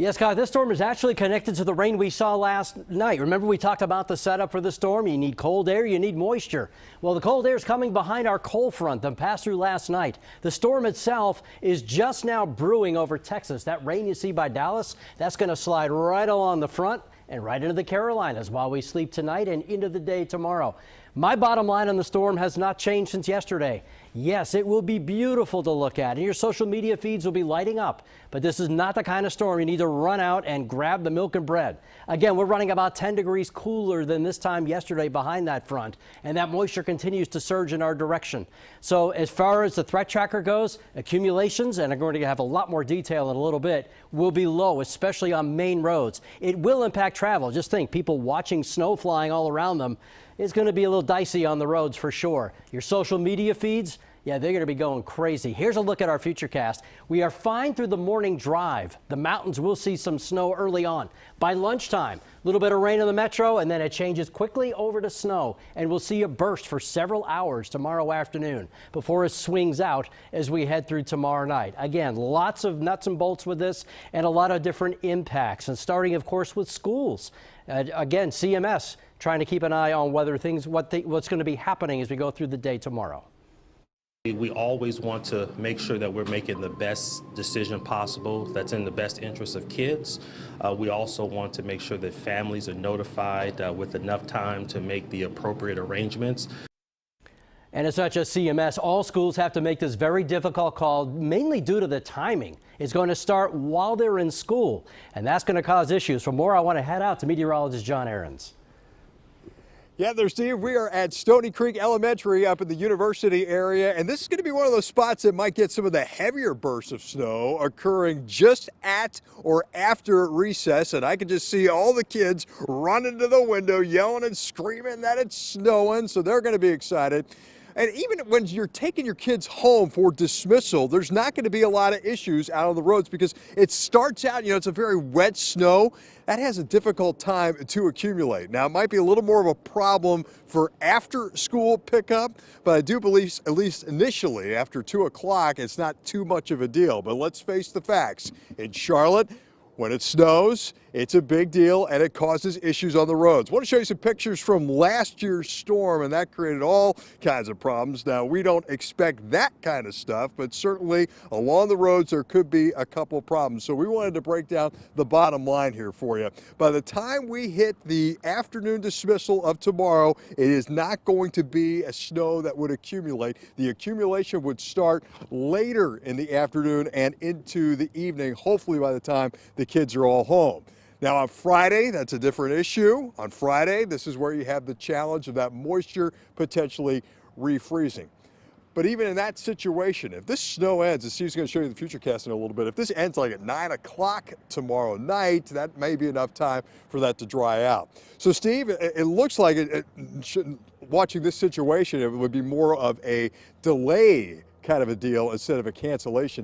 Yes, Scott, this storm is actually connected to the rain we saw last night. Remember, we talked about the setup for the storm. You need cold air, you need moisture. Well, the cold air is coming behind our cold front that passed through last night. The storm itself is just now brewing over Texas. That rain you see by Dallas, that's going to slide right along the front and right into the Carolinas while we sleep tonight and into the day tomorrow. My bottom line on the storm has not changed since yesterday. Yes, it will be beautiful to look at, and your social media feeds will be lighting up. But this is not the kind of storm you need to run out and grab the milk and bread. Again, we're running about 10 degrees cooler than this time yesterday behind that front, and that moisture continues to surge in our direction. So as far as the threat tracker goes, accumulations, and I'm going to have a lot more detail in a little bit, will be low, especially on main roads. It will impact travel. Just think, people watching snow flying all around them. It's going to be a little dicey on the roads for sure. Your social media feeds, yeah, they're going to be going crazy. Here's a look at our Futurecast. We are fine through the morning drive. The mountains will see some snow early on. By lunchtime, a little bit of rain in the metro, and then it changes quickly over to snow. And we'll see a burst for several hours tomorrow afternoon before it swings out as we head through tomorrow night. Again, lots of nuts and bolts with this and a lot of different impacts. And starting, of course, with schools. Again, CMS trying to keep an eye on whether what's going to be happening as we go through the day tomorrow. We always want to make sure that we're making the best decision possible that's in the best interest of kids. We also want to make sure that families are notified with enough time to make the appropriate arrangements. And it's not just CMS. All schools have to make this very difficult call, mainly due to the timing. It's going to start while they're in school, and that's going to cause issues. For more, I want to head out to meteorologist John Ahrens. Yeah, there, Steve. We are at Stoney Creek Elementary up in the university area, and this is going to be one of those spots that might get some of the heavier bursts of snow occurring just at or after recess. And I can just see all the kids running to the window, yelling and screaming that it's snowing, so they're going to be excited. And even when you're taking your kids home for dismissal, there's not going to be a lot of issues out on the roads because it starts out, it's a very wet snow. That has a difficult time to accumulate. Now, it might be a little more of a problem for after school pickup, but I do believe, at least initially, after 2 o'clock, it's not too much of a deal. But let's face the facts. In Charlotte, when it snows, it's a big deal and it causes issues on the roads. I want to show you some pictures from last year's storm, and that created all kinds of problems. Now, we don't expect that kind of stuff, but certainly along the roads there could be a couple of problems. So we wanted to break down the bottom line here for you. By the time we hit the afternoon dismissal of tomorrow, it is not going to be a snow that would accumulate. The accumulation would start later in the afternoon and into the evening, hopefully by the time the kids are all home. Now on Friday, that's a different issue. On Friday, this is where you have the challenge of that moisture potentially refreezing. But even in that situation, if this snow ends, and Steve's going to show you the Futurecast in a little bit, if this ends like at 9 o'clock tomorrow night, that may be enough time for that to dry out. So Steve, it looks like watching this situation, it would be more of a delay kind of a deal instead of a cancellation.